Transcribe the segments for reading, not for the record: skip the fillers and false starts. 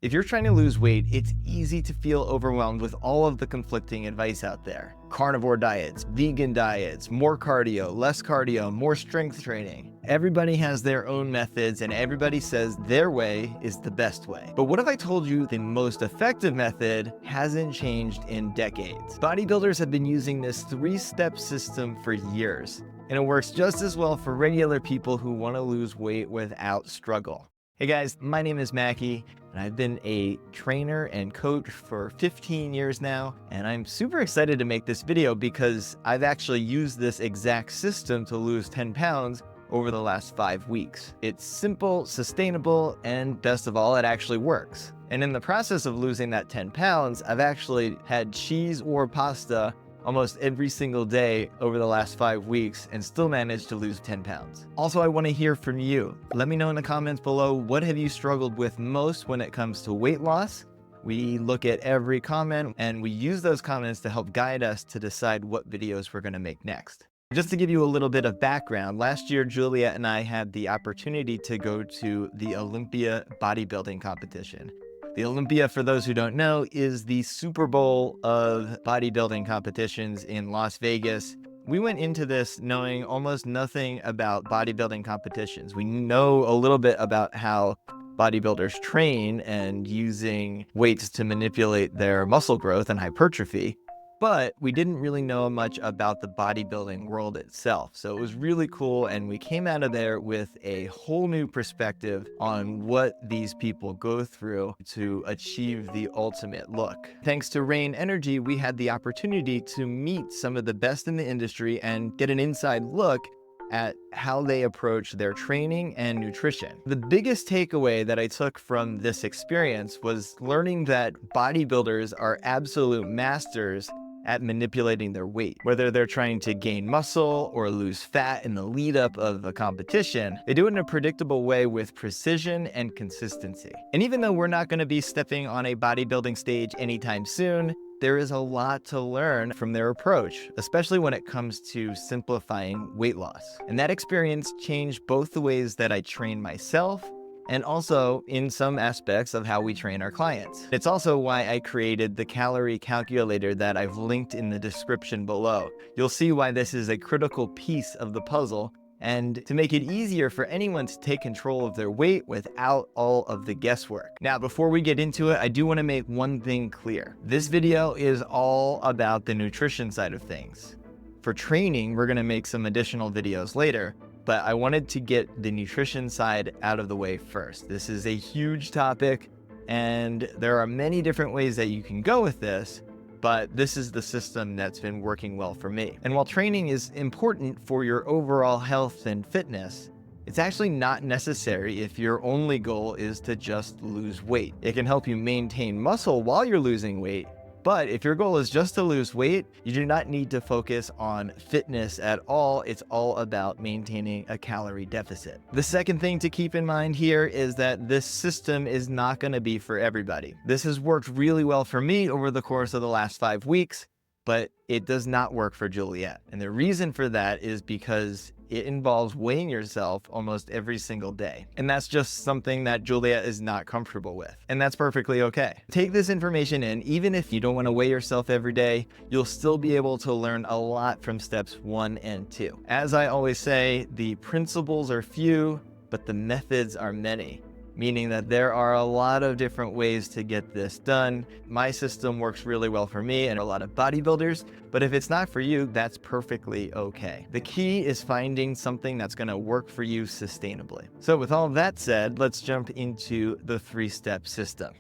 If you're trying to lose weight, it's easy to feel overwhelmed with all of the conflicting advice out there. Carnivore diets, vegan diets, more cardio, more strength training. Everybody has their own methods and everybody says their way is the best way. But what if I told you the most effective method hasn't changed in decades? Bodybuilders have been using this 3-step system for years, and it works just as well for regular people who want to lose weight without struggle. Hey guys, my name is Mackie, and I've been a trainer and coach for 15 years now, and I'm super excited to make this video because I've actually used this exact system to lose 10 pounds over the last 5 weeks. It's simple, sustainable, and best of all, it actually works. And in the process of losing that 10 pounds, I've actually had cheese or pasta almost every single day over the last 5 weeks and still managed to lose 10 pounds. Also, I want to hear from you. Let me know in the comments below, what have you struggled with most when it comes to weight loss? We look at every comment and we use those comments to help guide us to decide what videos we're going to make next. Just to give you a little bit of background, last year Juliet and I had the opportunity to go to the Olympia bodybuilding competition. The Olympia, for those who don't know, is the Super Bowl of bodybuilding competitions in Las Vegas. We went into this knowing almost nothing about bodybuilding competitions. We know a little bit about how bodybuilders train and using weights to manipulate their muscle growth and hypertrophy, but we didn't really know much about the bodybuilding world itself. So it was really cool, and we came out of there with a whole new perspective on what these people go through to achieve the ultimate look. Thanks to Rain Energy, we had the opportunity to meet some of the best in the industry and get an inside look at how they approach their training and nutrition. The biggest takeaway that I took from this experience was learning that bodybuilders are absolute masters at manipulating their weight. Whether they're trying to gain muscle or lose fat in the lead up of a competition, they do it in a predictable way with precision and consistency. And even though we're not going to be stepping on a bodybuilding stage anytime soon, there is a lot to learn from their approach, especially when it comes to simplifying weight loss. And that experience changed both the ways that I train myself and also in some aspects of how we train our clients. It's also why I created the calorie calculator that I've linked in the description below. You'll see why this is a critical piece of the puzzle, and to make it easier for anyone to take control of their weight without all of the guesswork. Now, before we get into it, I do want to make one thing clear. This video is all about the nutrition side of things. For training, we're going to make some additional videos later, but I wanted to get the nutrition side out of the way first. This is a huge topic, and there are many different ways that you can go with this, but this is the system that's been working well for me. And while training is important for your overall health and fitness, it's actually not necessary if your only goal is to just lose weight. It can help you maintain muscle while you're losing weight, but if your goal is just to lose weight, you do not need to focus on fitness at all. It's all about maintaining a calorie deficit. The second thing to keep in mind here is that this system is not going to be for everybody. This has worked really well for me over the course of the last 5 weeks, but it does not work for Juliet. And the reason for that is because it involves weighing yourself almost every single day. And that's just something that Juliet is not comfortable with. And that's perfectly okay. Take this information in. Even if you don't want to weigh yourself every day, you'll still be able to learn a lot from steps 1 and 2. As I always say, the principles are few, but the methods are many. Meaning that there are a lot of different ways to get this done. My system works really well for me and a lot of bodybuilders, but if it's not for you, that's perfectly okay. The key is finding something that's gonna work for you sustainably. So with all of that said, let's jump into the 3-step system.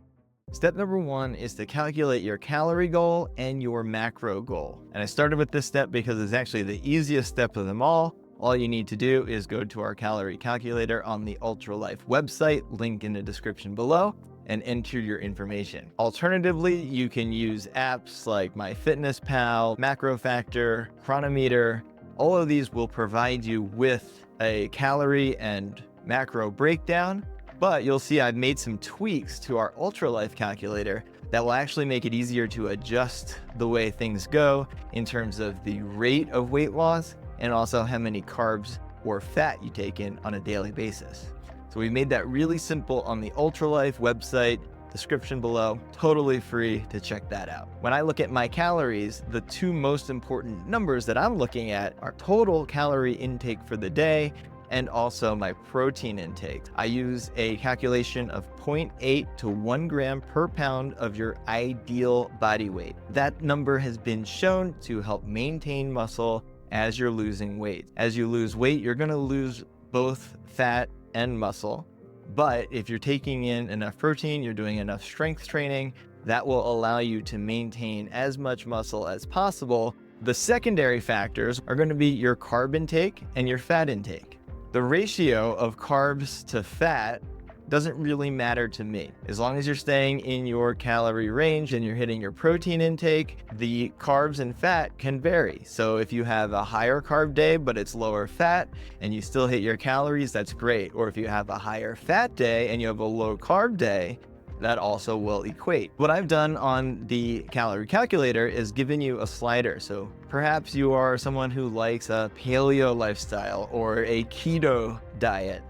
Step number 1 is to calculate your calorie goal and your macro goal. And I started with this step because it's actually the easiest step of them all. All you need to do is go to our calorie calculator on the Ultralife website, link in the description below, and enter your information. Alternatively, you can use apps like MyFitnessPal, MacroFactor, Chronometer. All of these will provide you with a calorie and macro breakdown, but you'll see I've made some tweaks to our Ultralife calculator that will actually make it easier to adjust the way things go in terms of the rate of weight loss and also how many carbs or fat you take in on a daily basis. So we made that really simple on the Ultralife website. description below, totally free to check that out. When I look at my calories, the two most important numbers that I'm looking at are total calorie intake for the day and also my protein intake. I use a calculation of 0.8 to 1 gram per pound of your ideal body weight. That number has been shown to help maintain muscle as you're losing weight. As you lose weight, you're gonna lose both fat and muscle. But if you're taking in enough protein, you're doing enough strength training, that will allow you to maintain as much muscle as possible. The secondary factors are going to be your carb intake and your fat intake. The ratio of carbs to fat doesn't really matter to me. As long as you're staying in your calorie range and you're hitting your protein intake, the carbs and fat can vary. So if you have a higher carb day, but it's lower fat and you still hit your calories, that's great. Or if you have a higher fat day and you have a low carb day, that also will equate. What I've done on the calorie calculator is given you a slider. So perhaps you are someone who likes a paleo lifestyle or a keto diet.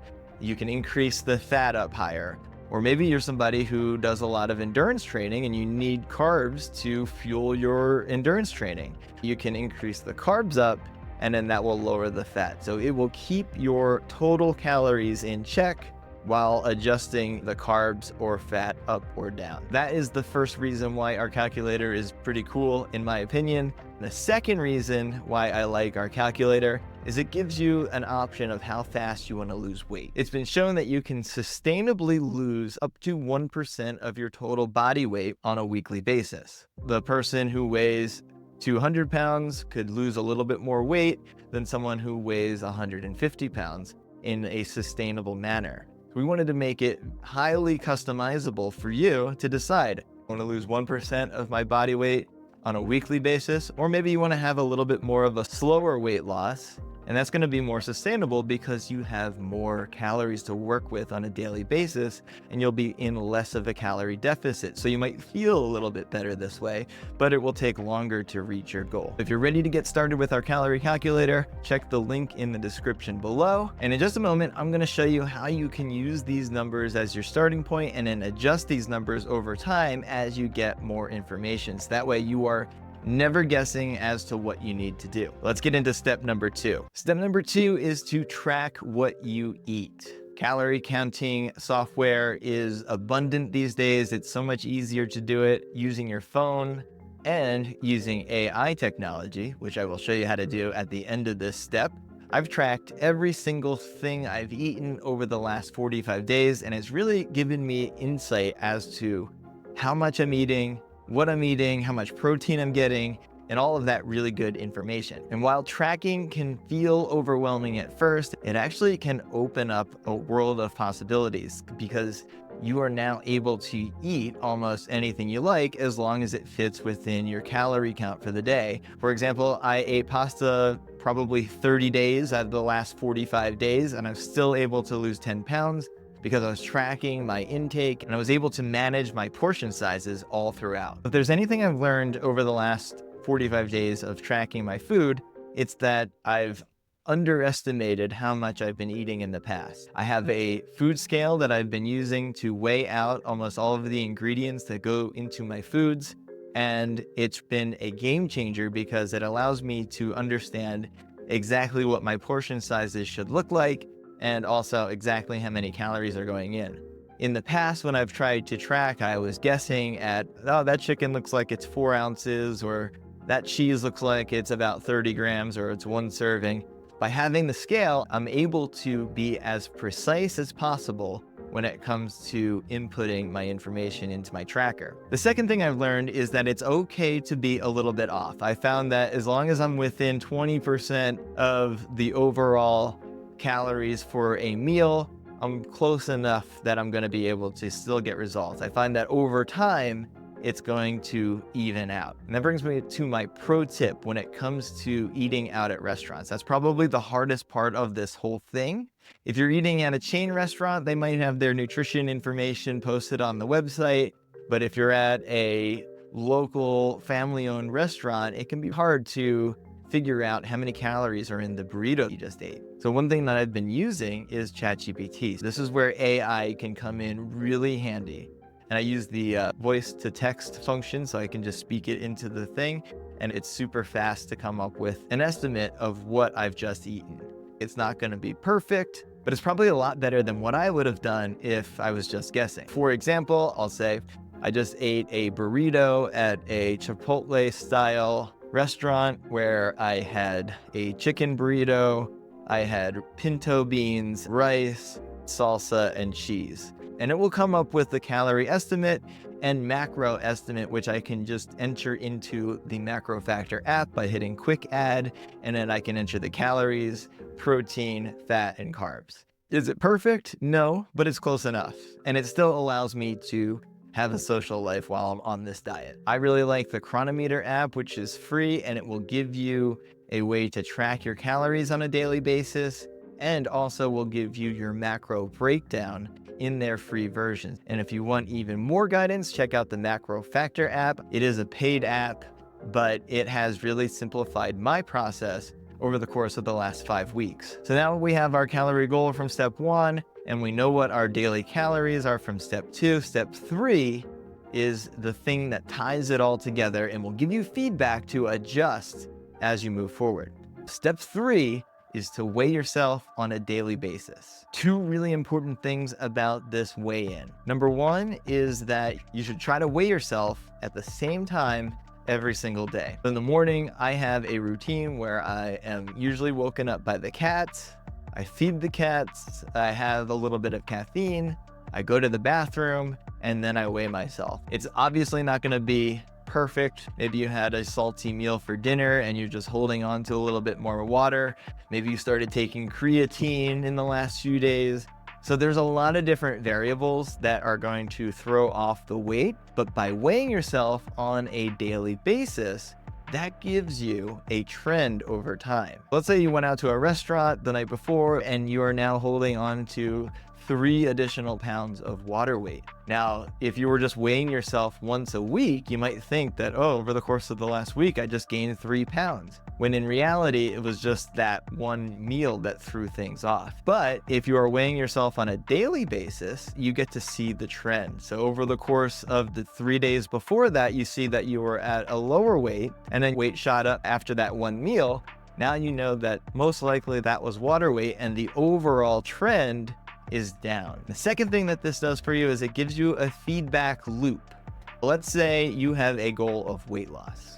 You can increase the fat up higher. Or maybe you're somebody who does a lot of endurance training and you need carbs to fuel your endurance training. You can increase the carbs up and then that will lower the fat. So it will keep your total calories in check while adjusting the carbs or fat up or down. That is the first reason why our calculator is pretty cool, in my opinion. The second reason why I like our calculator is it gives you an option of how fast you want to lose weight. It's been shown that you can sustainably lose up to 1% of your total body weight on a weekly basis. The person who weighs 200 pounds could lose a little bit more weight than someone who weighs 150 pounds in a sustainable manner. We wanted to make it highly customizable for you to decide, I want to lose 1% of my body weight on a weekly basis, or maybe you want to have a little bit more of a slower weight loss. And that's going to be more sustainable because you have more calories to work with on a daily basis and you'll be in less of a calorie deficit. So you might feel a little bit better this way, but it will take longer to reach your goal. If you're ready to get started with our calorie calculator, check the link in the description below. And in just a moment, I'm going to show you how you can use these numbers as your starting point and then adjust these numbers over time as you get more information. So that way you are never guessing as to what you need to do. Let's get into step number 2. Step number 2 is to track what you eat. Calorie counting software is abundant these days. It's so much easier to do it using your phone and using AI technology, which I will show you how to do at the end of this step. I've tracked every single thing I've eaten over the last 45 days, and it's really given me insight as to how much I'm eating, what I'm eating, how much protein I'm getting, and all of that really good information. And while tracking can feel overwhelming at first, it actually can open up a world of possibilities because you are now able to eat almost anything you like as long as it fits within your calorie count for the day. For example, I ate pasta probably 30 days out of the last 45 days, and I'm still able to lose 10 pounds. Because I was tracking my intake and I was able to manage my portion sizes all throughout. If there's anything I've learned over the last 45 days of tracking my food, it's that I've underestimated how much I've been eating in the past. I have a food scale that I've been using to weigh out almost all of the ingredients that go into my foods. And it's been a game changer because it allows me to understand exactly what my portion sizes should look like and also exactly how many calories are going in. In the past, when I've tried to track, I was guessing at, oh, that chicken looks like it's 4 ounces, or that cheese looks like it's about 30 grams, or it's 1 serving. By having the scale, I'm able to be as precise as possible when it comes to inputting my information into my tracker. The second thing I've learned is that it's okay to be a little bit off. I found that as long as I'm within 20% of the overall calories for a meal, I'm close enough that I'm going to be able to still get results. I find that over time, it's going to even out. And that brings me to my pro tip when it comes to eating out at restaurants. That's probably the hardest part of this whole thing. If you're eating at a chain restaurant, they might have their nutrition information posted on the website. But if you're at a local family-owned restaurant, it can be hard to figure out how many calories are in the burrito you just ate. So one thing that I've been using is ChatGPT. This is where AI can come in really handy. and I use the voice to text function, so I can just speak it into the thing, and it's super fast to come up with an estimate of what I've just eaten. It's not going to be perfect, but it's probably a lot better than what I would have done if I was just guessing. For example, I'll say I just ate a burrito at a Chipotle style restaurant where I had a chicken burrito, I had pinto beans, rice, salsa, and cheese. And it will come up with the calorie estimate and macro estimate, which I can just enter into the Macro Factor app by hitting quick add, and then I can enter the calories, protein, fat, and carbs. Is it perfect? No, but it's close enough. And it still allows me to have a social life while I'm on this diet. I really like the Chronometer app, which is free, and it will give you a way to track your calories on a daily basis, and also will give you your macro breakdown in their free version. And if you want even more guidance, check out the Macro Factor app. It is a paid app, but it has really simplified my process over the course of the last 5 weeks. So now we have our calorie goal from step 1, and we know what our daily calories are from step 2. Step 3 is the thing that ties it all together and will give you feedback to adjust as you move forward. Step 3 is to weigh yourself on a daily basis. 2 really important things about this weigh-in. Number 1 is that you should try to weigh yourself at the same time every single day. In the morning, I have a routine where I am usually woken up by the cats. I feed the cats, I have a little bit of caffeine, I go to the bathroom, and then I weigh myself. It's obviously not gonna be perfect. Maybe you had a salty meal for dinner and you're just holding on to a little bit more water. Maybe you started taking creatine in the last few days. So there's a lot of different variables that are going to throw off the weight, but by weighing yourself on a daily basis, that gives you a trend over time. Let's say you went out to a restaurant the night before and you are now holding on to 3 additional pounds of water weight. Now, if you were just weighing yourself once a week, you might think that, oh, over the course of the last week, I just gained 3 pounds. When in reality, it was just that one meal that threw things off. But if you are weighing yourself on a daily basis, you get to see the trend. So over the course of the 3 days before that, you see that you were at a lower weight and then weight shot up after that one meal. Now you know that most likely that was water weight and the overall trend is down. The second thing that this does for you is it gives you a feedback loop. Let's say you have a goal of weight loss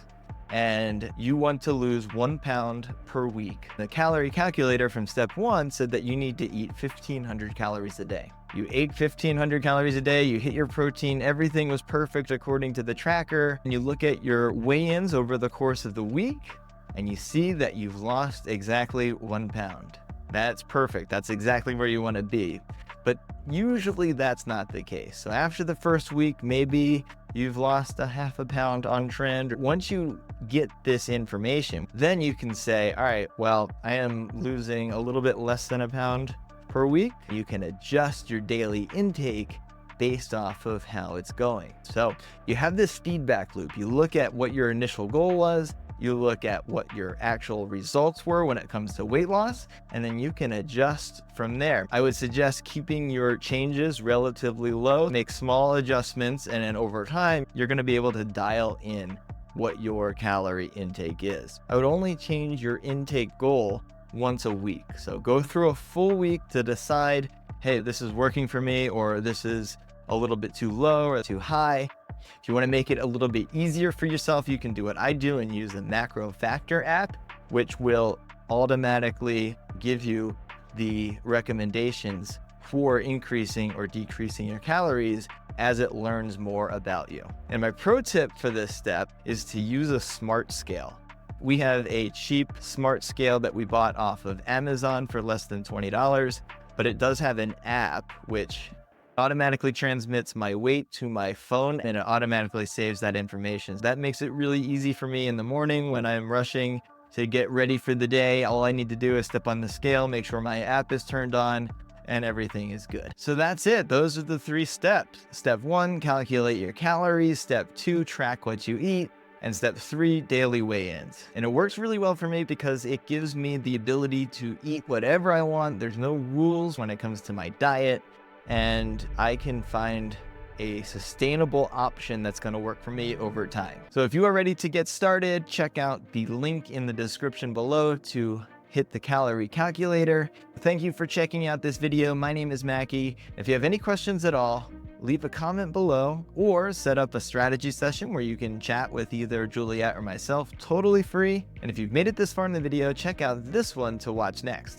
and you want to lose 1 pound per week. The calorie calculator from step 1 said that you need to eat 1,500 calories a day. You ate 1,500 calories a day, you hit your protein, everything was perfect according to the tracker, and you look at your weigh-ins over the course of the week and you see that you've lost exactly 1 pound. That's perfect. That's exactly where you want to be. But usually that's not the case. So after the first week, maybe you've lost a half a pound on trend. Once you get this information, then you can say, all right, well, I am losing a little bit less than a pound per week. You can adjust your daily intake based off of how it's going. So you have this feedback loop. You look at what your initial goal was, you look at what your actual results were when it comes to weight loss, and then you can adjust from there. I would suggest keeping your changes relatively low, make small adjustments, and then over time, you're gonna be able to dial in what your calorie intake is. I would only change your intake goal once a week. So go through a full week to decide, hey, this is working for me, or this is a little bit too low or too high. If you want to make it a little bit easier for yourself, you can do what I do and use the Macro Factor app, which will automatically give you the recommendations for increasing or decreasing your calories as it learns more about you. And my pro tip for this step is to use a smart scale. We have a cheap smart scale that we bought off of Amazon for less than $20, but it does have an app which automatically transmits my weight to my phone, and it automatically saves that information. That makes it really easy for me in the morning when I'm rushing to get ready for the day. All I need to do is step on the scale, make sure my app is turned on, and everything is good. So that's it. Those are the 3 steps. Step 1, calculate your calories. Step 2, track what you eat. And step 3, daily weigh-ins. And it works really well for me because it gives me the ability to eat whatever I want. There's no rules when it comes to my diet, and I can find a sustainable option that's going to work for me over time. So if you are ready to get started, check out the link in the description below to hit the calorie calculator. Thank you for checking out this video. My name is Mackie. If you have any questions at all, leave a comment below or set up a strategy session where you can chat with either Juliet or myself totally free. And if you've made it this far in the video, check out this one to watch next.